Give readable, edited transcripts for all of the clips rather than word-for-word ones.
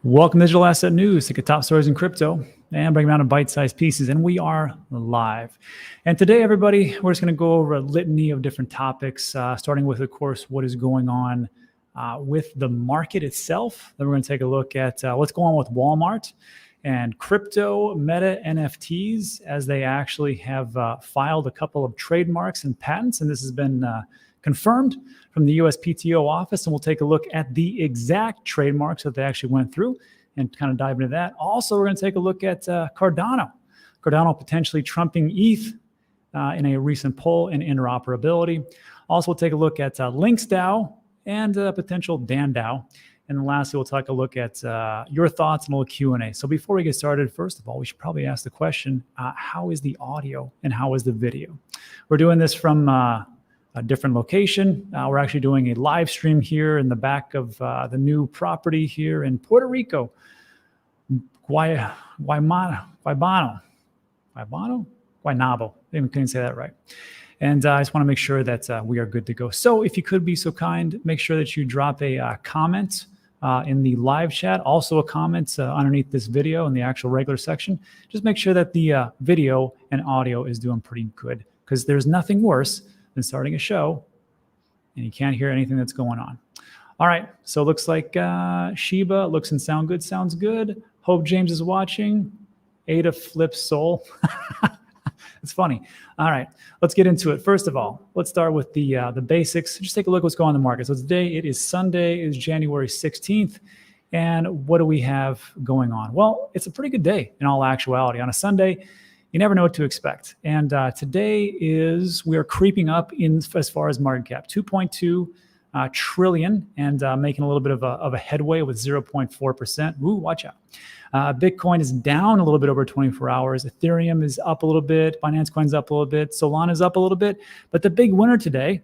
Welcome to Digital Asset News, take a top stories in crypto and break them down in bite-sized pieces. And we are live. And today, everybody, we're just going to go over a litany of different topics, starting with, of course, what is going on with the market itself. Then we're going to take a look at what's going on with Wal-Mart and crypto meta NFTs, as they actually have filed a couple of trademarks and patents. And this has been confirmed from the USPTO office, and we'll take a look at the exact trademarks that they actually went through and kind of dive into that. Also, we're going to take a look at Cardano. Cardano potentially trumping ETH in a recent poll in interoperability. Also, we'll take a look at Lynx DAO and potential Dan DAO. And then lastly, we'll take a look at your thoughts and a little Q&A. So before we get started, first of all, we should probably ask the question, how is the audio and how is the video? We're doing this from a different location. We're actually doing a live stream here in the back of the new property here in Puerto Rico. Guaynabo. I even couldn't say that right. And I just want to make sure that we are good to go. So if you could be so kind, make sure that you drop a comment in the live chat. Also a comment underneath this video in the actual regular section. Just make sure that the video and audio is doing pretty good, because there's nothing worse than starting a show and you can't hear anything that's going on. All right, so it looks like Sheba looks and sounds good. Hope James is watching. Ada flips soul. It's funny. All right, let's get into it. First of all, let's start with the basics. Just take a look at what's going on in the market. So today it is Sunday, it is January 16th. And what do we have going on? Well, it's a pretty good day in all actuality. On a Sunday, you never know what to expect. And today we are creeping up in as far as market cap, 2.2 trillion, and making a little bit of a headway with 0.4%. Ooh, watch out. Bitcoin is down a little bit over 24 hours. Ethereum is up a little bit. Binance Coin's up a little bit. Solana is up a little bit. But the big winner today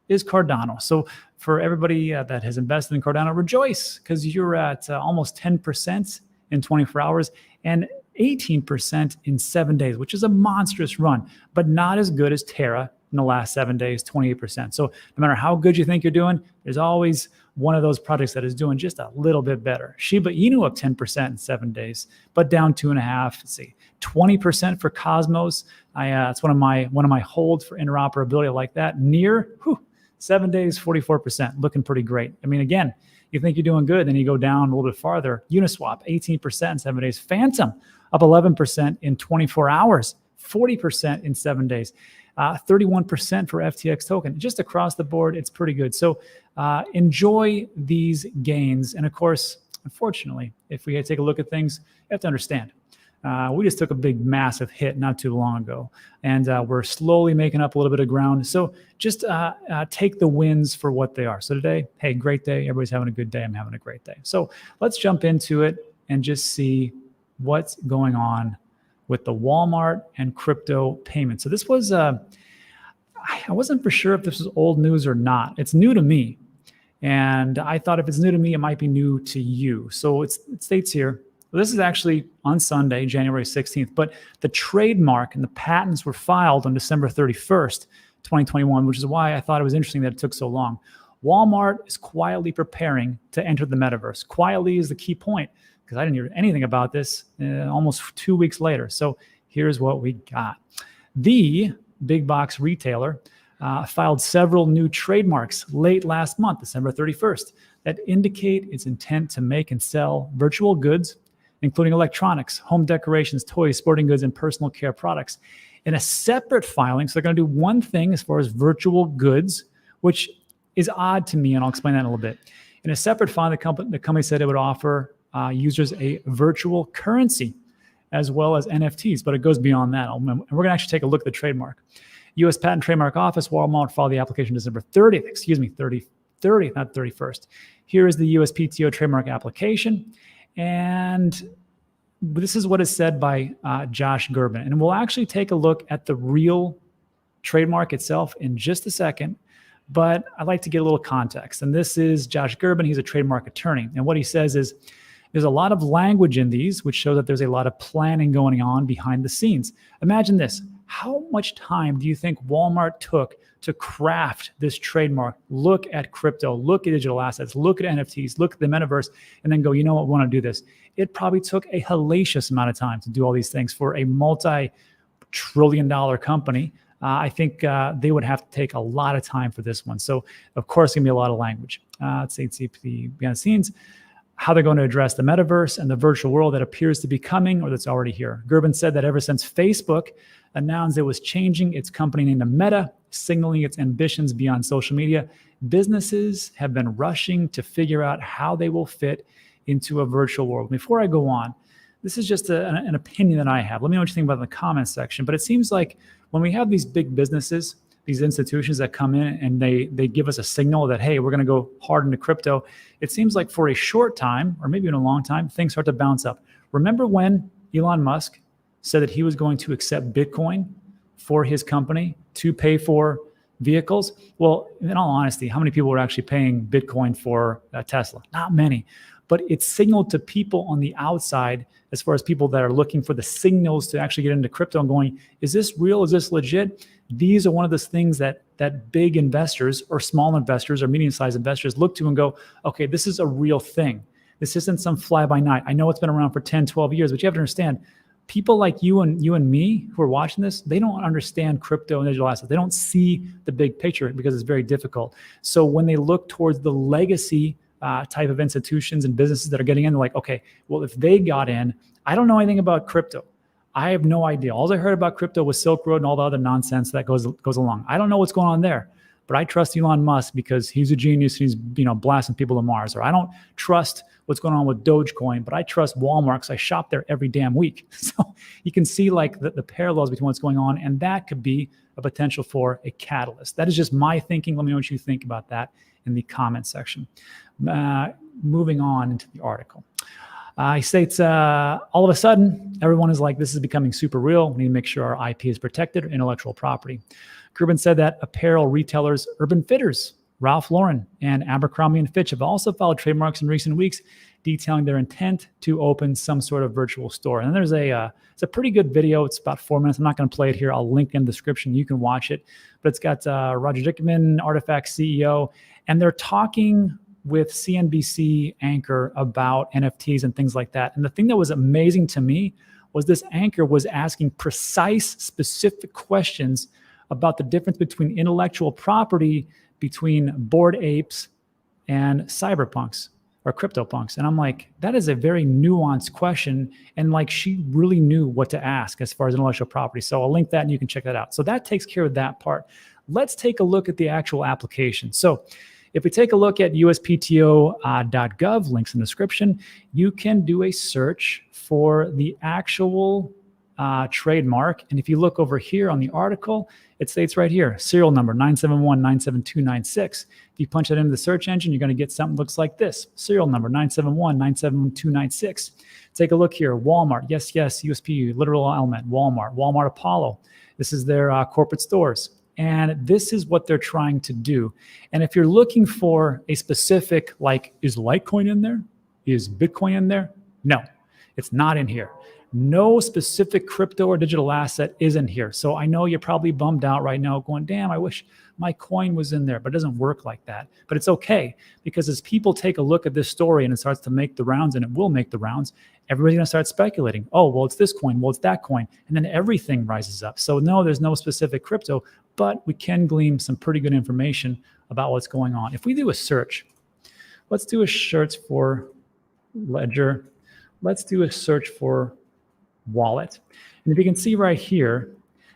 is Cardano. So for everybody that has invested in Cardano, rejoice, because you're at almost 10% in 24 hours. And 18% in 7 days, which is a monstrous run, but not as good as Terra in the last 7 days, 28%. So no matter how good you think you're doing, there's always one of those projects that is doing just a little bit better. Shiba Inu up 10% in 7 days, but down 2.5%. Let's see, 20% for Cosmos. It's one of my holds for interoperability. I like that. Near, 7 days, 44%, looking pretty great. I mean, again, you think you're doing good, then you go down a little bit farther. Uniswap, 18% in 7 days. Phantom, up 11% in 24 hours, 40% in 7 days, 31% for FTX token. Just across the board, it's pretty good. So enjoy these gains. And of course, unfortunately, if we take a look at things, you have to understand. We just took a big, massive hit not too long ago, and we're slowly making up a little bit of ground. So just take the wins for what they are. So today, hey, great day. Everybody's having a good day. I'm having a great day. So let's jump into it and just see what's going on with the Walmart and crypto payments. So this was, I wasn't for sure if this was old news or not. It's new to me. And I thought if it's new to me, it might be new to you. So it states here, well, this is actually on Sunday, January 16th, but the trademark and the patents were filed on December 31st, 2021, which is why I thought it was interesting that it took so long. Walmart is quietly preparing to enter the metaverse. Quietly is the key point, because I didn't hear anything about this almost 2 weeks later. So here's what we got. The big box retailer filed several new trademarks late last month, December 31st, that indicate its intent to make and sell virtual goods, including electronics, home decorations, toys, sporting goods, and personal care products. In a separate filing, so they're going to do one thing as far as virtual goods, which is odd to me, and I'll explain that in a little bit. In a separate filing, the company said it would offer users a virtual currency as well as NFTs, but it goes beyond that. And we're going to actually take a look at the trademark. U.S. Patent and Trademark Office, Wal-Mart filed the application December 30th, 30th, not 31st. Here is the USPTO trademark application. And this is what is said by Josh Gerben. And we'll actually take a look at the real trademark itself in just a second, but I'd like to get a little context. And this is Josh Gerben. He's a trademark attorney. And what he says is, there's a lot of language in these, which show that there's a lot of planning going on behind the scenes. Imagine this. How much time do you think Walmart took to craft this trademark? Look at crypto, look at digital assets, look at NFTs, look at the metaverse, and then go, you know what, we want to do this. It probably took a hellacious amount of time to do all these things for a multi-trillion-dollar company. I think they would have to take a lot of time for this one. So, of course, going to be a lot of language. Let's see the behind the scenes, how they're going to address the metaverse and the virtual world that appears to be coming or that's already here. Gerben said that ever since Facebook announced it was changing its company name to Meta, signaling its ambitions beyond social media, businesses have been rushing to figure out how they will fit into a virtual world. Before I go on, this is just an opinion that I have. Let me know what you think about it in the comments section. But it seems like when we have these big businesses, these institutions that come in and they give us a signal that, hey, we're going to go hard into crypto, it seems like for a short time, or maybe in a long time, things start to bounce up. Remember when Elon Musk said that he was going to accept Bitcoin for his company to pay for vehicles? Well, in all honesty, how many people were actually paying Bitcoin for Tesla? Not many. But it signaled to people on the outside, as far as people that are looking for the signals to actually get into crypto and going, is this real? Is this legit? These are one of those things that big investors or small investors or medium-sized investors look to and go, okay, this is a real thing. This isn't some fly-by-night. I know it's been around for 10, 12 years, but you have to understand, people like you and me who are watching this, they don't understand crypto and digital assets. They don't see the big picture because it's very difficult. So when they look towards the legacy type of institutions and businesses that are getting in, they're like, okay, well, if they got in, I don't know anything about crypto. I have no idea. All I heard about crypto was Silk Road and all the other nonsense that goes along. I don't know what's going on there, but I trust Elon Musk because he's a genius. He's blasting people to Mars. Or I don't trust what's going on with Dogecoin, but I trust Walmart because I shop there every damn week. So you can see like the parallels between what's going on, and that could be a potential for a catalyst. That is just my thinking. Let me know what you think about that in the comment section. Moving on into the article. He states, all of a sudden, everyone is like, this is becoming super real. We need to make sure our IP is protected, intellectual property. Gerben said that apparel retailers Urban Fitters, Ralph Lauren, and Abercrombie & Fitch have also filed trademarks in recent weeks, detailing their intent to open some sort of virtual store. And there's it's a pretty good video. It's about 4 minutes. I'm not going to play it here. I'll link in the description. You can watch it. But it's got Roger Dickman, Artifact CEO, and they're talking with CNBC anchor about NFTs and things like that. And the thing that was amazing to me was this anchor was asking precise, specific questions about the difference between intellectual property between Bored Apes and cyberpunks or CryptoPunks. And I'm like, that is a very nuanced question. And like, she really knew what to ask as far as intellectual property. So I'll link that and you can check that out. So that takes care of that part. Let's take a look at the actual application. So if we take a look at uspto.gov, links in the description, you can do a search for the actual trademark. And if you look over here on the article, it states right here, serial number 971-97296. If you punch that into the search engine, you're going to get something that looks like this, serial number 971-97296. Take a look here, Walmart, yes, USP, literal element, Walmart Apollo. This is their corporate stores. And this is what they're trying to do. And if you're looking for a specific, like, is Litecoin in there? Is Bitcoin in there? No, it's not in here. No specific crypto or digital asset is in here. So I know you're probably bummed out right now going, damn, I wish my coin was in there, but it doesn't work like that. But it's okay, because as people take a look at this story and it starts to make the rounds, and it will make the rounds, everybody's going to start speculating. Oh, well, it's this coin. Well, it's that coin. And then everything rises up. So no, there's no specific crypto, but we can glean some pretty good information about what's going on. If we do a search, let's do a search for Ledger. Let's do a search for wallet. And if you can see right here,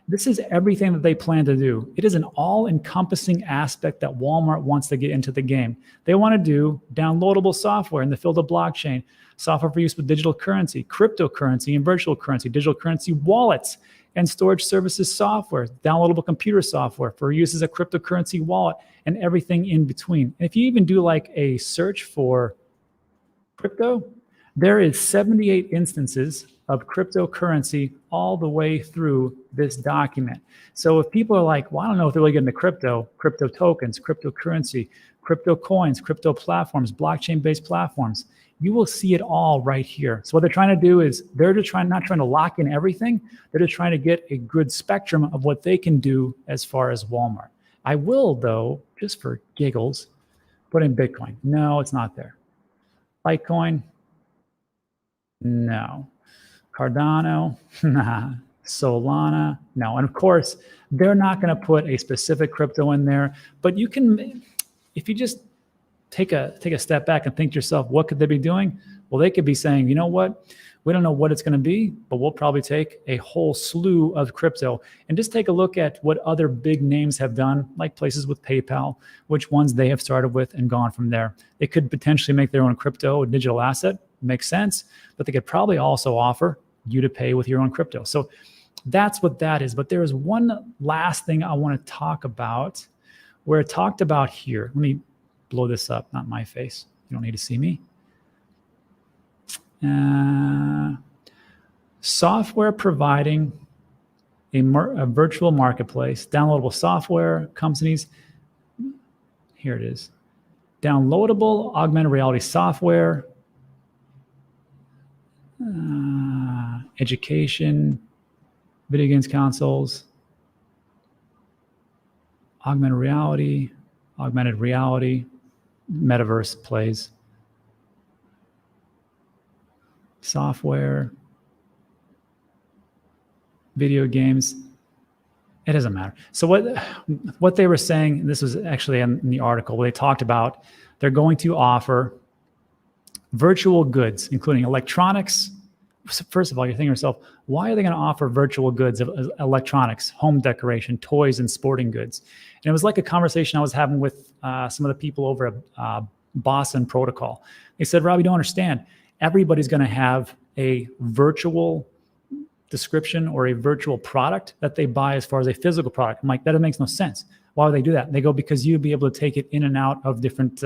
this is everything that they plan to do. It is an all-encompassing aspect that Walmart wants to get into the game. They want to do downloadable software in the field of blockchain, software for use with digital currency, cryptocurrency and virtual currency, digital currency wallets, and storage services software, downloadable computer software for use as a cryptocurrency wallet, and everything in between. And if you even do like a search for crypto, there is 78 instances of cryptocurrency all the way through this document. So if people are like, well, I don't know if they're really getting into crypto tokens, cryptocurrency, crypto coins, crypto platforms, blockchain-based platforms. You will see it all right here. So what they're trying to do is they're just not trying to lock in everything. They're just trying to get a good spectrum of what they can do as far as Walmart. I will, though, just for giggles, put in Bitcoin. No, it's not there. Litecoin? No. Cardano? Nah. Solana? No. And of course, they're not going to put a specific crypto in there, but you can, if you just take a step back and think to yourself, what could they be doing? Well, they could be saying, you know what? We don't know what it's going to be, but we'll probably take a whole slew of crypto and just take a look at what other big names have done, like places with PayPal, which ones they have started with and gone from there. They could potentially make their own crypto, a digital asset, makes sense, but they could probably also offer you to pay with your own crypto. So that's what that is. But there is one last thing I want to talk about where it talked about here. Let me blow this up, not my face. You don't need to see me. Software providing a virtual marketplace, downloadable software companies. Here it is. Downloadable augmented reality software, education, video games consoles, augmented reality, metaverse plays, software, video games. It doesn't matter. So what they were saying, and this was actually in the article where they talked about, they're going to offer virtual goods, including electronics. First of all, you're thinking to yourself, why are they going to offer virtual goods of electronics, home decoration, toys, and sporting goods? And it was like a conversation I was having with some of the people over at Boston Protocol. They said, Rob, you don't understand. Everybody's going to have a virtual description or a virtual product that they buy as far as a physical product. I'm like, that makes no sense. Why would they do that? They go, because you'd be able to take it in and out of different,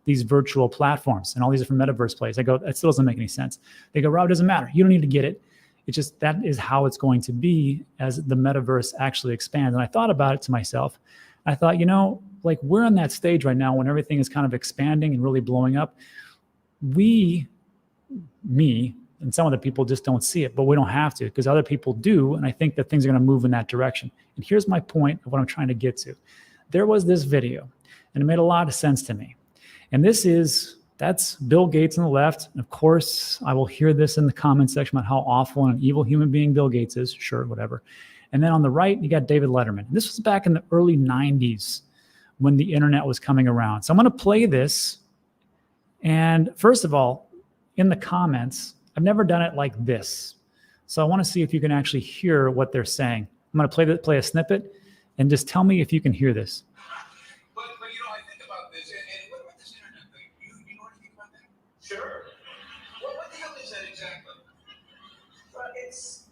these virtual platforms and all these different metaverse plays. I go, that still doesn't make any sense. They go, Rob, it doesn't matter. You don't need to get it. It's just, that is how it's going to be as the metaverse actually expands. And I thought about it to myself. I thought, you know, like we're on that stage right now when everything is kind of expanding and really blowing up. Me, and some other people just don't see it, but we don't have to because other people do. And I think that things are going to move in that direction. And here's my point of what I'm trying to get to. There was this video and it made a lot of sense to me. And that's Bill Gates on the left. And of course, I will hear this in the comment section about how awful and an evil human being Bill Gates is. Sure, whatever. And then on the right, you got David Letterman. This was back in the early 90s when the internet was coming around. So I'm going to play this. And first of all, in the comments, I've never done it like this. So I want to see if you can actually hear what they're saying. I'm going to play a snippet and just tell me if you can hear this. But you know, I think about this, and what about this internet thing? You know anything about that? Sure. What the hell is that exactly? It's...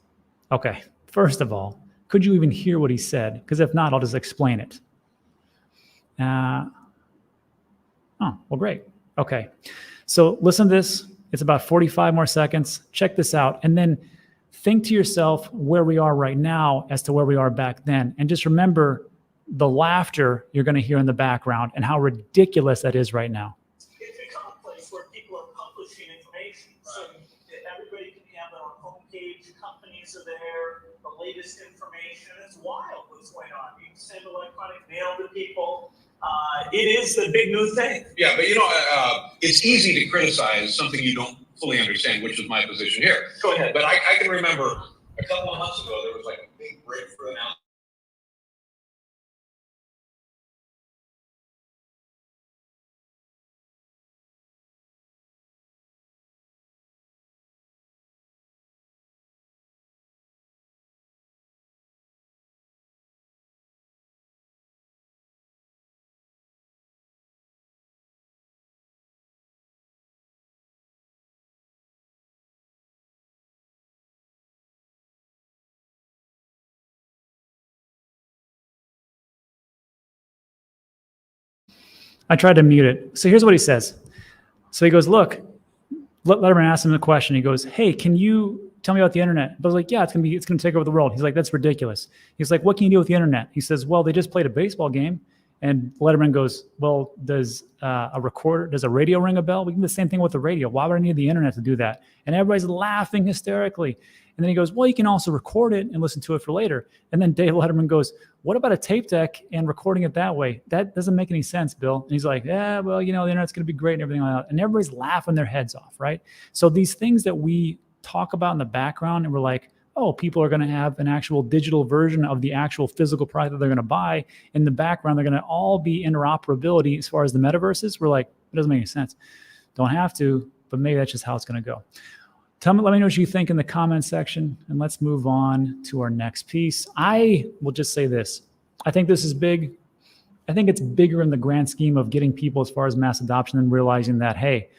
Okay, first of all, could you even hear what he said? Because if not, I'll just explain it. Oh, well, great. Okay, so listen to this. It's about 45 more seconds. Check this out. And then think to yourself where we are right now as to where we are back then. And just remember the laughter you're going to hear in the background and how ridiculous that is right now. It's become a place where people are publishing information. So everybody can have their own homepage. Companies are there. The latest information. It's wild what's going on. You can send electronic mail to people. It is the big new thing. Yeah, but you know, it's easy to criticize something you don't fully understand, which is my position here. Go ahead. But I can remember a couple of months ago, there was like a big breakthrough announcement. I tried to mute it. So here's what he says. So he goes, look, Letterman asked him a question. He goes, hey, can you tell me about the internet? But I was like, yeah, it's gonna take over the world. He's like, that's ridiculous. He's like, what can you do with the internet? He says, well, they just played a baseball game And Letterman goes, well, does a radio ring a bell? We can do the same thing with the radio. Why would I need the internet to do that? And everybody's laughing hysterically. And then he goes, well, you can also record it and listen to it for later. And then Dave Letterman goes, what about a tape deck and recording it that way? That doesn't make any sense, Bill. And he's like, yeah, well, the internet's going to be great and everything like that. And everybody's laughing their heads off, right? So these things that we talk about in the background, and we're like, oh, people are going to have an actual digital version of the actual physical product that they're going to buy. In the background, they're going to all be interoperability as far as the metaverses. We're like, it doesn't make any sense. Don't have to, but maybe that's just how it's going to go. Let me know what you think in the comment section, and let's move on to our next piece. I will just say this. I think this is big. I think it's bigger in the grand scheme of getting people as far as mass adoption and realizing that, hey,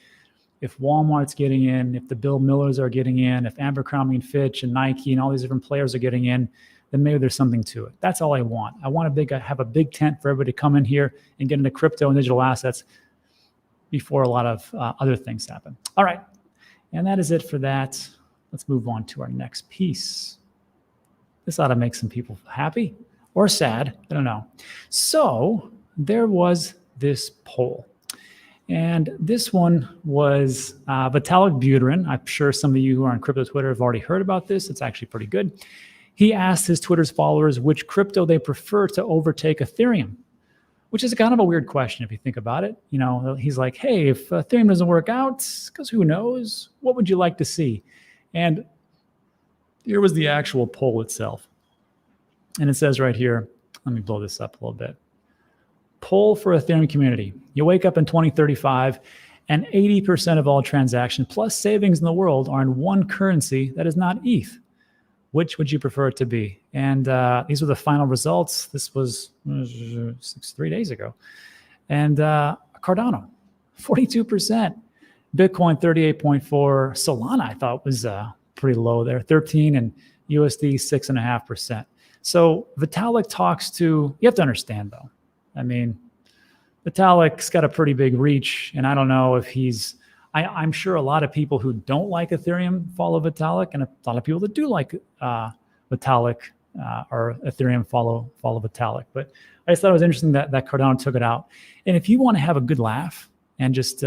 if Walmart's getting in, if the Bill Millers are getting in, if Abercrombie and Fitch and Nike and all these different players are getting in, then maybe there's something to it. That's all I want. I want have a big tent for everybody to come in here and get into crypto and digital assets before a lot of other things happen. All right. And that is it for that. Let's move on to our next piece. This ought to make some people happy or sad. I don't know. So there was this poll. And this one was Vitalik Buterin. I'm sure some of you who are on crypto Twitter have already heard about this. It's actually pretty good. He asked his Twitter's followers which crypto they prefer to overtake Ethereum, which is kind of a weird question if you think about it. He's like, hey, if Ethereum doesn't work out, because who knows, what would you like to see? And here was the actual poll itself. And it says right here, let me blow this up a little bit. Poll for Ethereum community. You wake up in 2035 and 80% of all transactions plus savings in the world are in one currency that is not ETH. Which would you prefer it to be? And these were the final results. This was 3 days ago. And Cardano, 42%. Bitcoin, 38.4. Solana, I thought was pretty low there, 13, and USD, 6.5%. So Vitalik talks to, you have to understand though, I mean, Vitalik's got a pretty big reach, and I don't know if I'm sure a lot of people who don't like Ethereum follow Vitalik, and a lot of people that do like Vitalik or Ethereum follow Vitalik. But I just thought it was interesting that Cardano took it out. And if you want to have a good laugh and just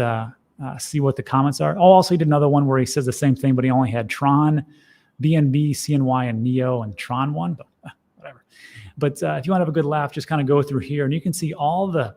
see what the comments are, also he did another one where he says the same thing, but he only had Tron, BNB, CNY, and NEO, and Tron one, but whatever. But if you want to have a good laugh, just kind of go through here, and you can see all the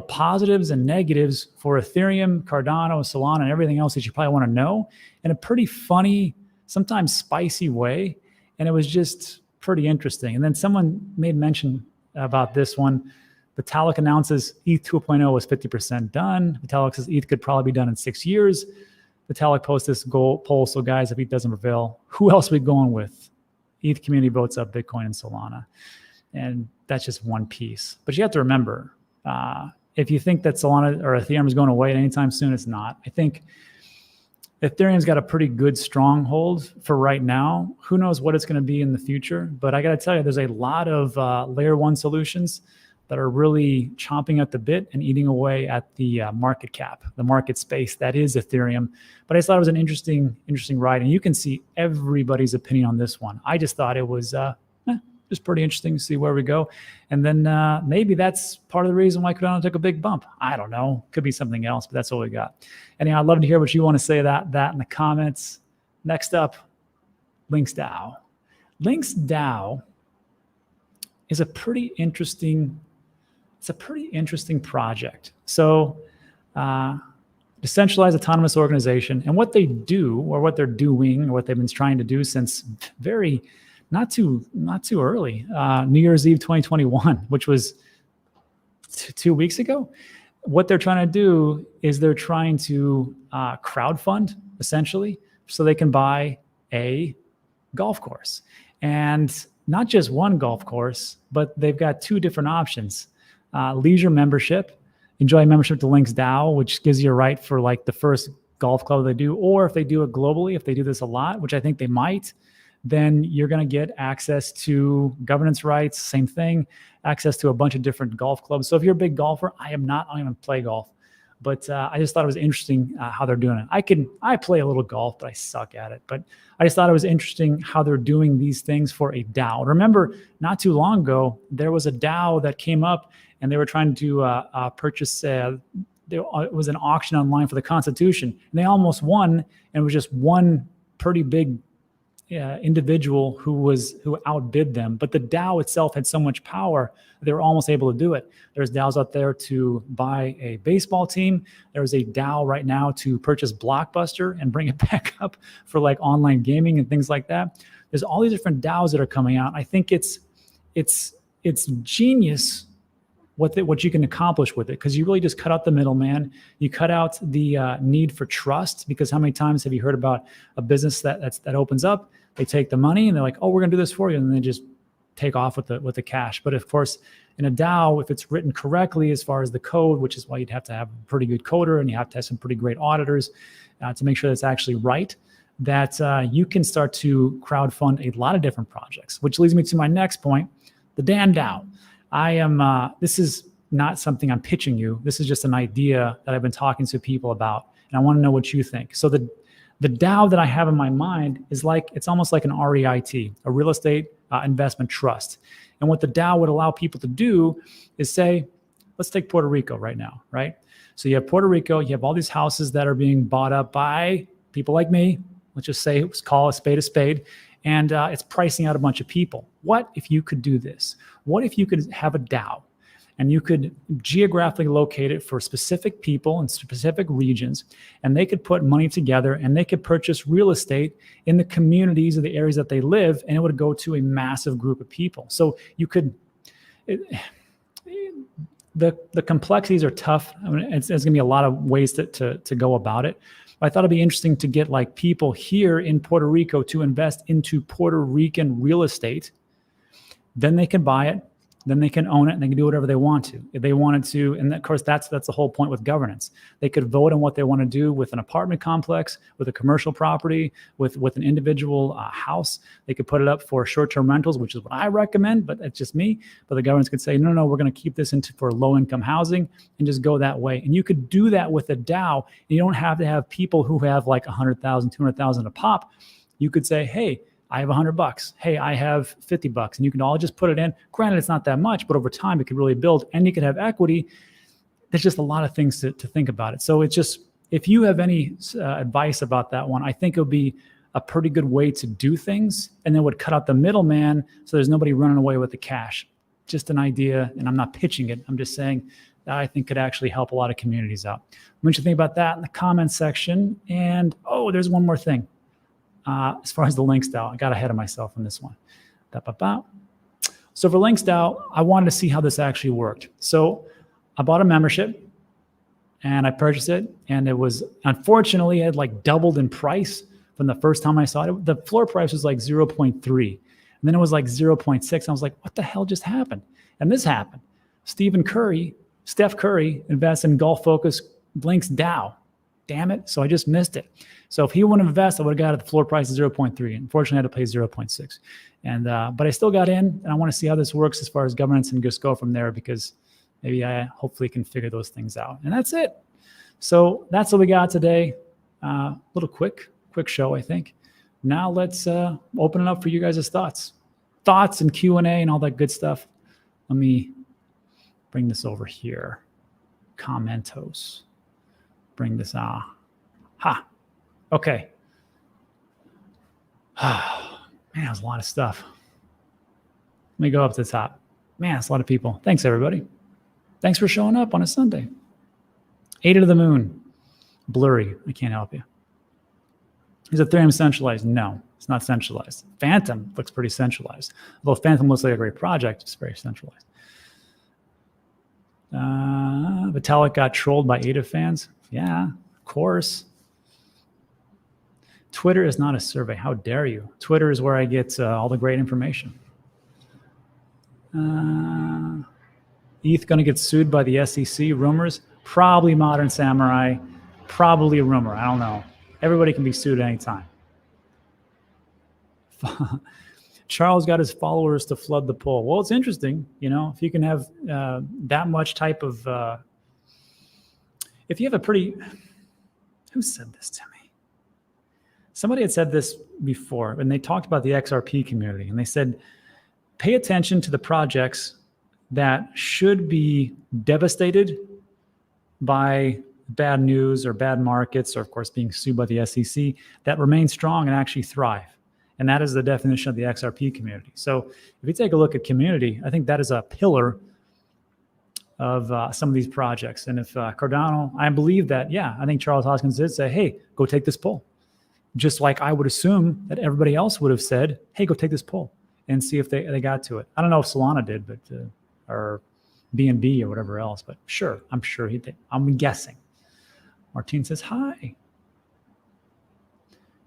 positives and negatives for Ethereum, Cardano, Solana, and everything else that you probably want to know in a pretty funny, sometimes spicy way. And it was just pretty interesting. And then someone made mention about this one. Vitalik announces ETH 2.0 was 50% done. Vitalik says ETH could probably be done in 6 years. Vitalik posts this poll. So guys, if ETH doesn't prevail, who else are we going with? ETH community votes up Bitcoin and Solana. And that's just one piece. But you have to remember, if you think that Solana or Ethereum is going away anytime soon, it's not. I think Ethereum's got a pretty good stronghold for right now. Who knows what it's going to be in the future? But I got to tell you, there's a lot of layer one solutions that are really chomping at the bit and eating away at the market cap, the market space that is Ethereum. But I just thought it was an interesting ride. And you can see everybody's opinion on this one. I just thought it was just pretty interesting to see where we go. And then maybe that's part of the reason why Cardano took a big bump. I don't know. Could be something else, but that's all we got. Anyhow, I'd love to hear what you want to say that in the comments. Next up, Links DAO. Links DAO is a pretty interesting project. So decentralized autonomous organization, and what they do, or what they're doing, or what they've been trying to do since not too early, New Year's Eve 2021, which was 2 weeks ago. What they're trying to do is they're trying to crowdfund, essentially, so they can buy a golf course. And not just one golf course, but they've got two different options. Leisure membership, enjoy membership to Links DAO, which gives you a right for like the first golf club they do, or if they do it globally, if they do this a lot, which I think they might, then you're going to get access to governance rights, same thing, access to a bunch of different golf clubs. So if you're a big golfer, I don't even play golf, But I just thought it was interesting how they're doing it. I play a little golf, but I suck at it. But I just thought it was interesting how they're doing these things for a DAO. Remember, not too long ago, there was a DAO that came up and they were trying to purchase, it was an auction online for the Constitution. And they almost won, and it was just one pretty big individual who outbid them. But the DAO itself had so much power, they were almost able to do it. There's DAOs out there to buy a baseball team. There's a DAO right now to purchase Blockbuster and bring it back up for like online gaming and things like that. There's all these different DAOs that are coming out. I think it's genius what you can accomplish with it, because you really just cut out the middleman. You cut out the need for trust, because how many times have you heard about a business that opens up, they take the money and they're like, oh, we're gonna do this for you, and then they just take off with the cash. But of course, in a DAO, if it's written correctly as far as the code, which is why you'd have to have a pretty good coder and you have to have some pretty great auditors to make sure that's actually right, that you can start to crowdfund a lot of different projects, which leads me to my next point, the Dan DAO. This is not something I'm pitching you. This is just an idea that I've been talking to people about, and I want to know what you think. So the DAO that I have in my mind is it's almost like an REIT, a real estate investment trust. And what the DAO would allow people to do is say, let's take Puerto Rico right now, right? So you have Puerto Rico, you have all these houses that are being bought up by people like me. Let's just say, let's call a spade, and it's pricing out a bunch of people. What if you could do this? What if you could have a DAO and you could geographically locate it for specific people in specific regions, and they could put money together and they could purchase real estate in the communities or the areas that they live, and it would go to a massive group of people. So you could, the complexities are tough. I mean, there's gonna be a lot of ways to go about it. But I thought it'd be interesting to get like people here in Puerto Rico to invest into Puerto Rican real estate. Then they can buy it, then they can own it, and they can do whatever they want to. If they wanted to, and of course, that's the whole point with governance. They could vote on what they want to do with an apartment complex, with a commercial property, with an individual house. They could put it up for short-term rentals, which is what I recommend, but it's just me. But the governments could say, no, we're going to keep this for low-income housing and just go that way. And you could do that with a DAO. You don't have to have people who have like 100,000, 200,000 a pop. You could say, hey, I have $100. Hey, I have $50, and you can all just put it in. Granted, it's not that much, but over time it could really build, and you could have equity. There's just a lot of things to think about it. So it's just, if you have any advice about that one, I think it would be a pretty good way to do things, and then would cut out the middleman, so there's nobody running away with the cash. Just an idea, and I'm not pitching it. I'm just saying that I think could actually help a lot of communities out. What you think about that in the comments section. And there's one more thing. As far as the Links DAO, I got ahead of myself on this one. So for Links DAO, I wanted to see how this actually worked. So I bought a membership and I purchased it, and it was, unfortunately, it had like doubled in price from the first time I saw it. The floor price was like 0.3, and then it was like 0.6. I was like, what the hell just happened? And this happened. Steph Curry invests in Golf Focus Links DAO. Damn it. So I just missed it. So if he wouldn't invest, I would have got it at the floor price of 0.3. Unfortunately, I had to pay 0.6. And but I still got in, and I want to see how this works as far as governance and just go from there, because maybe I hopefully can figure those things out. And that's it. So that's what we got today. Little quick show, I think. Now let's open it up for you guys' thoughts and Q&A and all that good stuff. Let me bring this over here. Commentos. Bring this on. Okay. Man, that was a lot of stuff. Let me go up to the top. Man, that's a lot of people. Thanks, everybody. Thanks for showing up on a Sunday. 8 to the moon. Blurry. I can't help you. Is Ethereum centralized? No, it's not centralized. Phantom looks pretty centralized. Although Phantom looks like a great project, it's very centralized. Vitalik got trolled by ADA fans. Yeah, of course. Twitter is not a survey. How dare you? Twitter is where I get all the great information. ETH going to get sued by the SEC. Rumors? Probably Modern Samurai. Probably a rumor. I don't know. Everybody can be sued at any time. Charles got his followers to flood the poll. Well, it's interesting. If you can have that much type of... if you have a pretty, who said this to me? Somebody had said this before, and they talked about the XRP community, and they said, pay attention to the projects that should be devastated by bad news or bad markets, or of course being sued by the SEC, that remain strong and actually thrive. And that is the definition of the XRP community. So if you take a look at community, I think that is a pillar of some of these projects. And if Cardano, I believe that, yeah, I think Charles Hoskins did say, hey, go take this poll. Just like I would assume that everybody else would have said, hey, go take this poll and see if they got to it. I don't know if Solana did, but or BNB or whatever else, but sure, I'm sure he did. I'm guessing. Martine says, hi.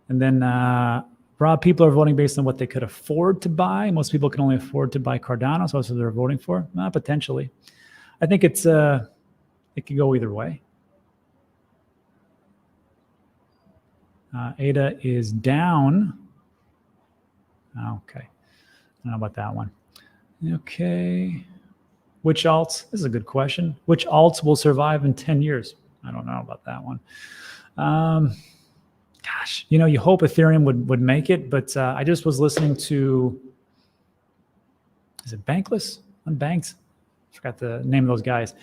And then Rob, people are voting based on what they could afford to buy. Most people can only afford to buy Cardano, so that's what they're voting for. Potentially. I think it could go either way. ADA is down. Okay. I don't know about that one. Okay. Which alts? This is a good question. Which alts will survive in 10 years? I don't know about that one. Gosh, you hope Ethereum would make it, but I just was listening to, is it Bankless? Unbanked? I forgot the name of those guys.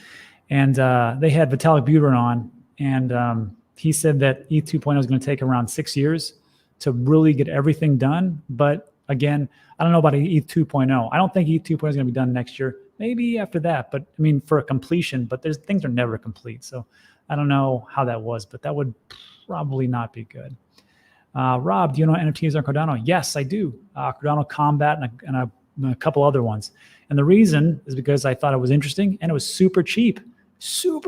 And they had Vitalik Buterin on, and he said that ETH 2.0 is going to take around 6 years to really get everything done. But again, I don't know about ETH 2.0. I don't think ETH 2.0 is going to be done next year. Maybe after that, but I mean, for a completion, but things are never complete. So I don't know how that was, but that would probably not be good. Rob, do you know NFTs on Cardano? Yes, I do. Cardano Combat and a couple other ones. And the reason is because I thought it was interesting and it was super cheap. So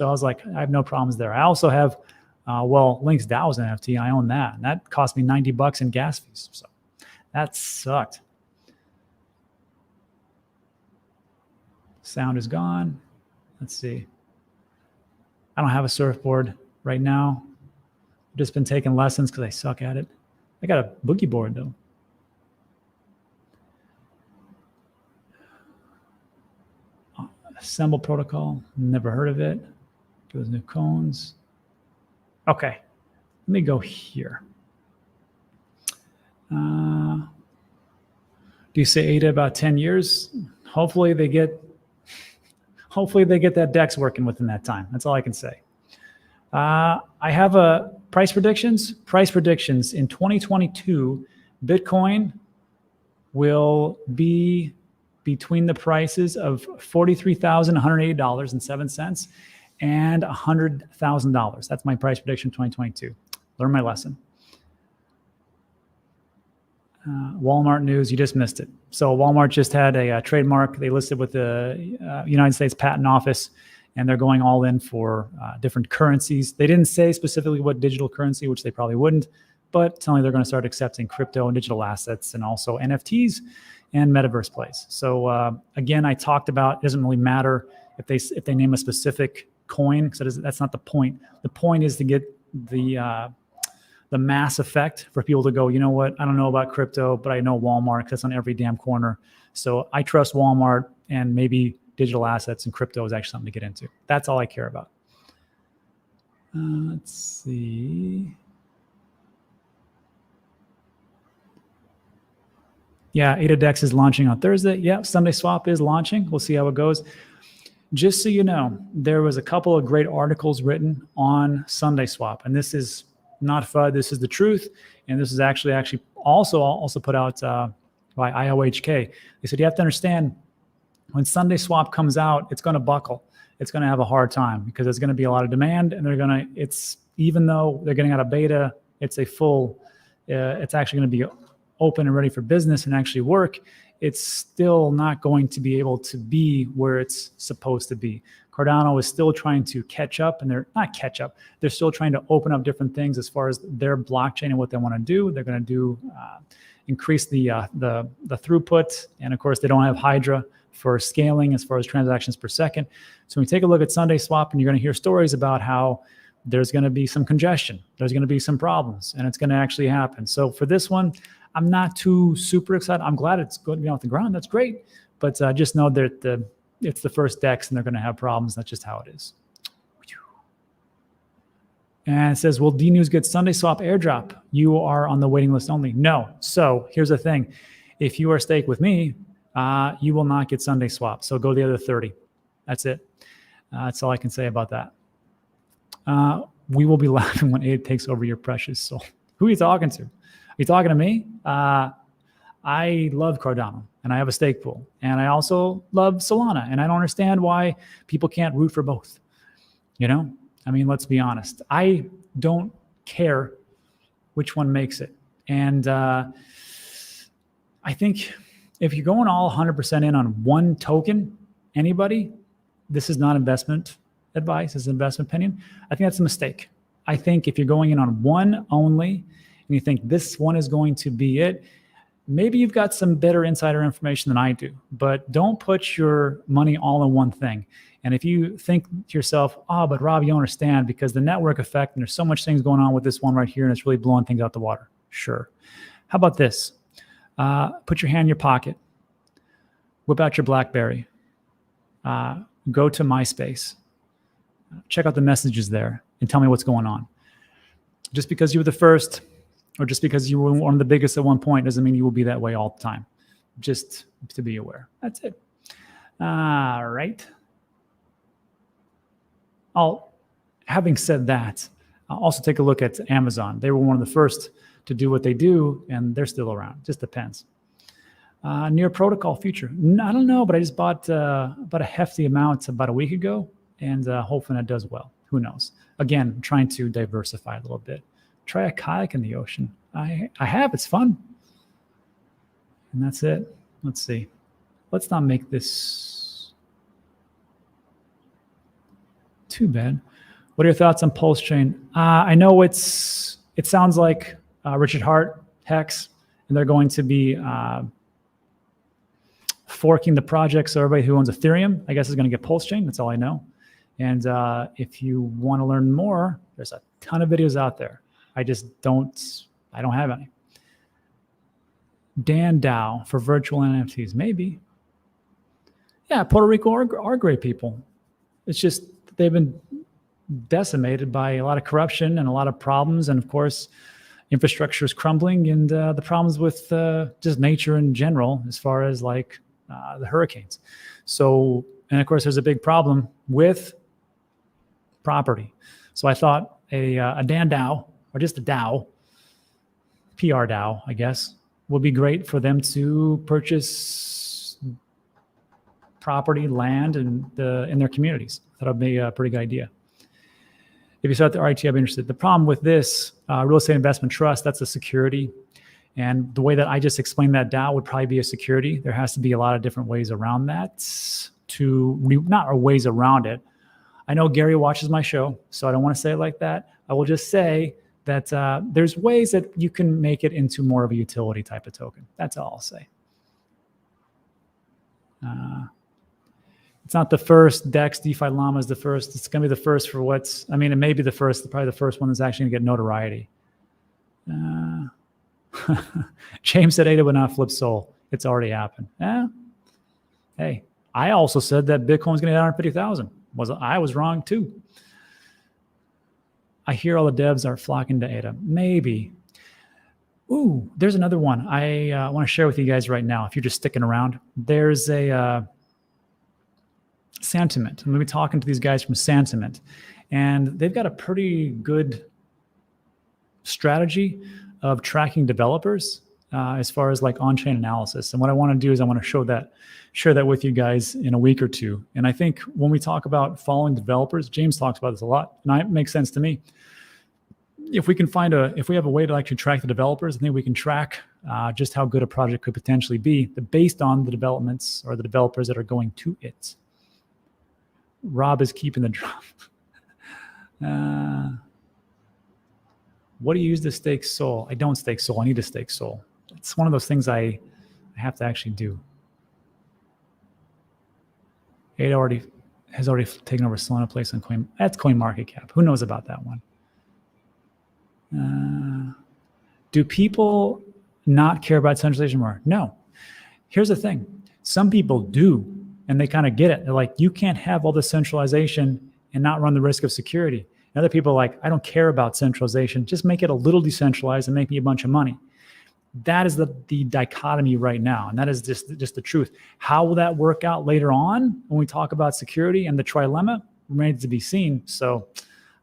I was like, I have no problems there. I also have, Link's DAO's NFT. I own that. And that cost me $90 in gas fees. So that sucked. Sound is gone. Let's see. I don't have a surfboard right now. I've just been taking lessons because I suck at it. I got a boogie board though. Assemble protocol, never heard of it. Those new cones. Okay, let me go here. Do you say ADA about 10 years? Hopefully they get that DEX working within that time. That's all I can say. I have a price predictions. Price predictions in 2022, Bitcoin will be between the prices of $43,180.07 and $100,000. That's my price prediction 2022. Learn my lesson. Wal-Mart news, you just missed it. So Wal-Mart just had a trademark. They listed with the United States Patent Office, and they're going all in for different currencies. They didn't say specifically what digital currency, which they probably wouldn't, but telling me they're going to start accepting crypto and digital assets and also NFTs and metaverse plays. So again, I talked about, it doesn't really matter if they name a specific coin, because that's not the point. The point is to get the mass effect for people to go, you know what, I don't know about crypto, but I know Walmart because it's on every damn corner. So I trust Walmart, and maybe digital assets and crypto is actually something to get into. That's all I care about. Let's see. Yeah, AdaDex is launching on Thursday. Yeah, Sunday Swap is launching. We'll see how it goes. Just so you know, there was a couple of great articles written on Sunday Swap, and this is not FUD. This is the truth, and this is actually also put out by IOHK. They said you have to understand, when Sunday Swap comes out, it's going to buckle. It's going to have a hard time because there's going to be a lot of demand, and even though they're getting out of beta, it's actually going to be open and ready for business and actually work. It's still not going to be able to be where it's supposed to be. Cardano is still trying to catch up, and they're still trying to open up different things as far as their blockchain and what they want to do. They're going to do increase the throughput, and of course they don't have Hydra for scaling as far as transactions per second. So when you take a look at Sunday Swap, and you're going to hear stories about how there's going to be some congestion, there's going to be some problems, and it's going to actually happen. So for this one, I'm not too super excited. I'm glad it's going to be off the ground. That's great. But just know that it's the first DEX and they're going to have problems. That's just how it is. And it says, will D-News get Sunday swap airdrop? You are on the waiting list only. No. So here's the thing. If you are stake with me, you will not get Sunday swap. So go the other 30. That's it. That's all I can say about that. We will be laughing when Abe takes over your precious soul. Who are you talking to? Are you talking to me? I love Cardano, and I have a stake pool. And I also love Solana, and I don't understand why people can't root for both. You know? I mean, let's be honest. I don't care which one makes it. And I think if you're going all 100% in on one token, anybody, this is not investment advice, it's investment opinion. I think that's a mistake. I think if you're going in on one only and you think this one is going to be it, maybe you've got some better insider information than I do, but don't put your money all in one thing. And if you think to yourself, oh, but Rob, you don't understand because the network effect and there's so much things going on with this one right here and it's really blowing things out the water. Sure. How about this? Put your hand in your pocket, whip out your BlackBerry, go to MySpace, check out the messages there and tell me what's going on. Just because you were the first or just because you were one of the biggest at one point doesn't mean you will be that way all the time. Just to be aware. That's it. All right. Having said that, I'll also take a look at Amazon. They were one of the first to do what they do, and they're still around. Just depends. Near protocol future. I don't know, but I just bought about a hefty amount about a week ago, and hoping it does well. Who knows? Again, I'm trying to diversify a little bit. Try a kayak in the ocean. I have. It's fun. And that's it. Let's see. Let's not make this too bad. What are your thoughts on Pulse Chain? I know it sounds like Richard Hart, Hex, and they're going to be forking the project. So everybody who owns Ethereum, I guess, is going to get Pulse Chain. That's all I know. And if you want to learn more, there's a ton of videos out there. I don't have any. Dan Dow for virtual NFTs, maybe. Yeah, Puerto Rico are great people. It's just they've been decimated by a lot of corruption and a lot of problems. And of course, infrastructure is crumbling and the problems with just nature in general, as far as like the hurricanes. So, and of course, there's a big problem with property. So I thought a Dan Dow, or just a Dow, PR Dow, I guess, would be great for them to purchase property, land, and in their communities. I thought it would be a pretty good idea. If you start the RIT, I'd be interested. The problem with this real estate investment trust, that's a security. And the way that I just explained that DAO would probably be a security. There has to be a lot of different ways around that not ways around it. I know Gary watches my show, so I don't want to say it like that. I will just say that there's ways that you can make it into more of a utility type of token. That's all I'll say. It's not the first. DEX, DeFi Llama is the first. It's going to be the first for it may be the first, probably the first one that's actually going to get notoriety. James said ADA would not flip Sol. It's already happened. Hey, I also said that Bitcoin's going to hit 150,000. I was wrong too. I hear all the devs are flocking to ADA. Maybe. Ooh, there's another one I want to share with you guys right now. If you're just sticking around, there's a Sentiment. I'm going to be talking to these guys from Sentiment, and they've got a pretty good strategy of tracking developers as far as like on-chain analysis. And what I want to do is I want to share that with you guys in a week or two. And I think when we talk about following developers, James talks about this a lot, and it makes sense to me. If we have a way to actually track the developers, I think we can track just how good a project could potentially be based on the developments or the developers that are going to it. Rob is keeping the drop. What do you use to stake Sol? I don't stake Sol. I need to stake Sol. It's one of those things I have to actually do. ADA has already taken over Solana place on Coin. That's CoinMarketCap. Who knows about that one? Do people not care about centralization more? No. Here's the thing. Some people do, and they kind of get it. They're like, you can't have all this centralization and not run the risk of security. And other people are like, I don't care about centralization. Just make it a little decentralized and make me a bunch of money. That is the dichotomy right now. And that is just the truth. How will that work out later on when we talk about security and the trilemma remains to be seen. So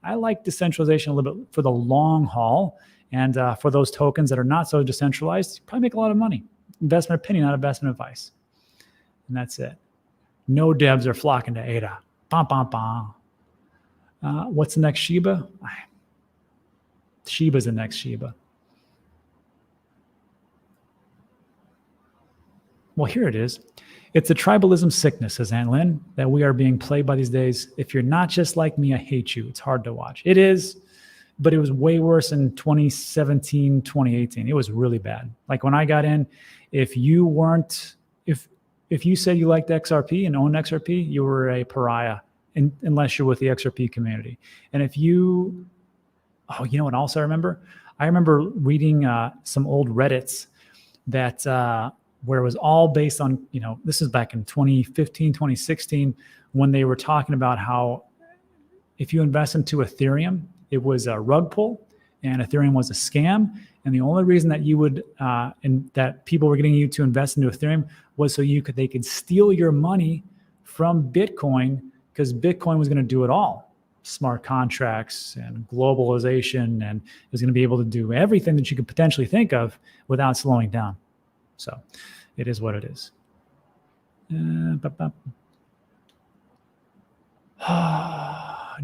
I like decentralization a little bit for the long haul. And for those tokens that are not so decentralized, you probably make a lot of money. Investment opinion, not investment advice. And that's it. No devs are flocking to ADA. Bum, bum, bum. What's the next Shiba? Shiba's the next Shiba. Well, here it is. It's a tribalism sickness, says Aunt Lynn, that we are being played by these days. If you're not just like me, I hate you. It's hard to watch. It is, but it was way worse in 2017, 2018. It was really bad. Like when I got in, if you said you liked XRP and owned XRP, you were a pariah unless you're with the XRP community. And if you, you know what else I remember? I remember reading some old Reddits that where it was all based on, this is back in 2015, 2016, when they were talking about how if you invest into Ethereum, it was a rug pull and Ethereum was a scam. And the only reason that you would, and that people were getting you to invest into Ethereum was so they could steal your money from Bitcoin, because Bitcoin was going to do it all. Smart contracts and globalization, and it was going to be able to do everything that you could potentially think of without slowing down. So it is what it is. Do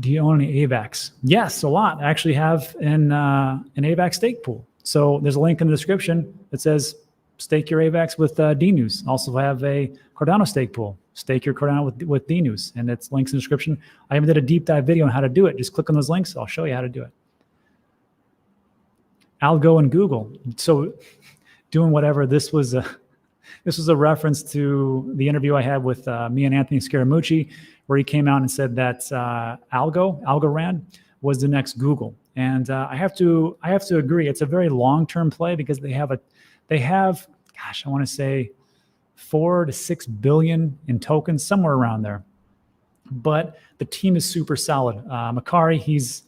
you own any AVAX? Yes, a lot. I actually have an AVAX stake pool. So there's a link in the description that says stake your AVAX with DNews. Also have a Cardano stake pool. Stake your Cardano with DNews. And it's links in the description. I even did a deep dive video on how to do it. Just click on those links. I'll show you how to do it. Algo and Google. So doing whatever. This was a reference to the interview I had with me and Anthony Scaramucci, where he came out and said that Algorand was the next Google. And I have to agree. It's a very long-term play because they have, I want to say 4 to 6 billion in tokens, somewhere around there. But the team is super solid. Macari, he's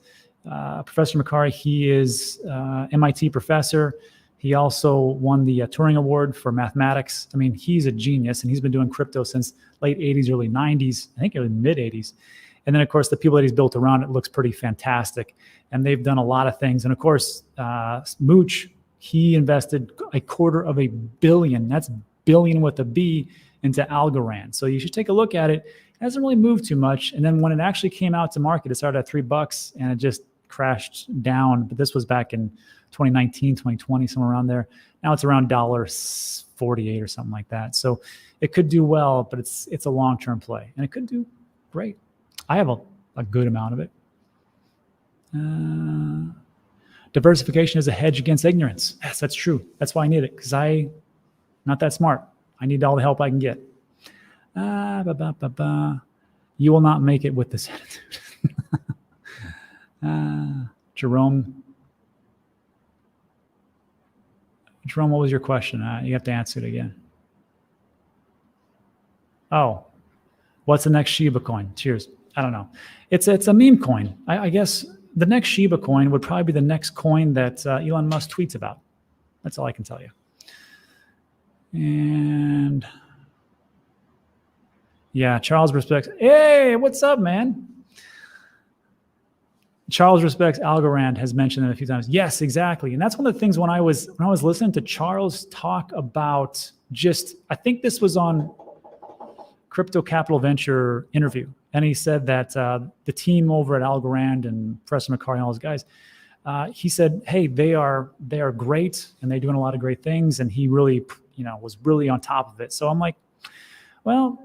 Professor Macari. He is MIT professor. He also won the Turing Award for mathematics. I mean, he's a genius, and he's been doing crypto since late 80s, early 90s. I think it was mid 80s. And then, of course, the people that he's built around it looks pretty fantastic. And they've done a lot of things. And, of course, Mooch, he invested $250 million. That's billion with a B into Algorand. So you should take a look at it. It hasn't really moved too much. And then when it actually came out to market, it started at $3 and it just crashed down. But this was back in 2019, 2020, somewhere around there. Now it's around $1.48 or something like that. So it could do well, but it's a long-term play. And it could do great. I have a good amount of it. Diversification is a hedge against ignorance. Yes, that's true. That's why I need it, because I'm not that smart. I need all the help I can get. You will not make it with this attitude. Jerome, what was your question? You have to answer it again. Oh, what's the next Shiba coin? Cheers. I don't know. It's a meme coin. I guess the next Shiba coin would probably be the next coin that Elon Musk tweets about. That's all I can tell you. And yeah, Charles respects. Hey, what's up, man? Charles respects Algorand, has mentioned it a few times. Yes, exactly. And that's one of the things when I was listening to Charles talk about I think this was on Crypto Capital Venture interview. And he said that the team over at Algorand and Professor Macari and all those guys, he said, hey, they are great and they're doing a lot of great things. And he really, was really on top of it. So I'm like, well,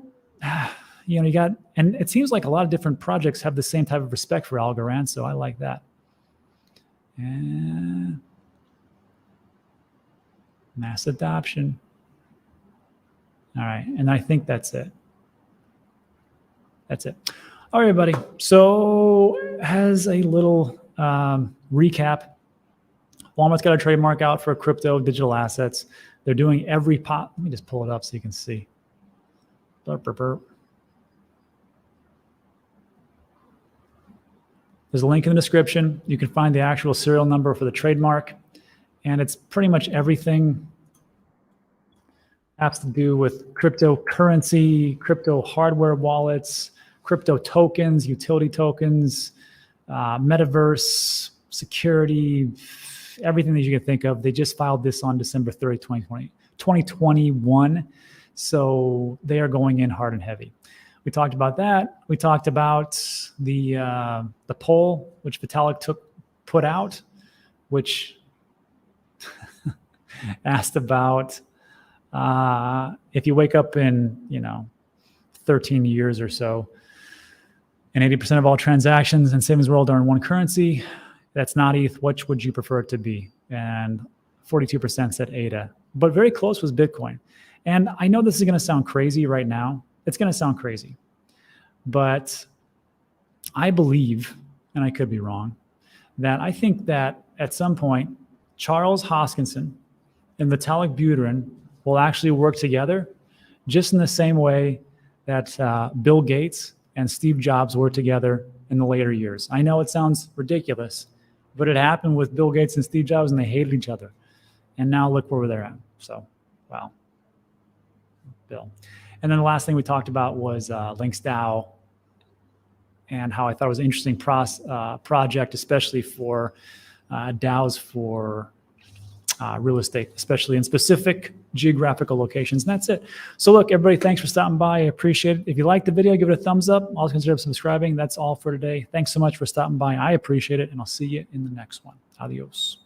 you got, and it seems like a lot of different projects have the same type of respect for Algorand. So I like that. And mass adoption. All right. And I think that's it. That's it. All right, everybody. So as a little recap, Walmart's got a trademark out for crypto digital assets. They're doing every let me just pull it up so you can see. Burp, burp, burp. There's a link in the description. You can find the actual serial number for the trademark. And it's pretty much everything has to do with cryptocurrency, crypto hardware wallets, crypto tokens, utility tokens, metaverse, security, everything that you can think of. They just filed this on December 30, 2021. So they are going in hard and heavy. We talked about that. We talked about the poll which Vitalik put out, which asked about if you wake up in 13 years or so, and 80% of all transactions in savings world are in one currency, that's not ETH. Which would you prefer it to be? And 42% said ADA, but very close was Bitcoin. And I know this is going to sound crazy right now. It's going to sound crazy, but I believe, and I could be wrong, that I think that at some point, Charles Hoskinson and Vitalik Buterin will actually work together just in the same way that Bill Gates and Steve Jobs worked together in the later years. I know it sounds ridiculous, but it happened with Bill Gates and Steve Jobs, and they hated each other. And now look where they're at. So, wow. Bill. And then the last thing we talked about was LinksDAO and how I thought it was an interesting project, especially for DAOs for real estate, especially in specific geographical locations. And that's it. So look, everybody, thanks for stopping by. I appreciate it. If you liked the video, give it a thumbs up. Also consider subscribing. That's all for today. Thanks so much for stopping by. I appreciate it, and I'll see you in the next one. Adios.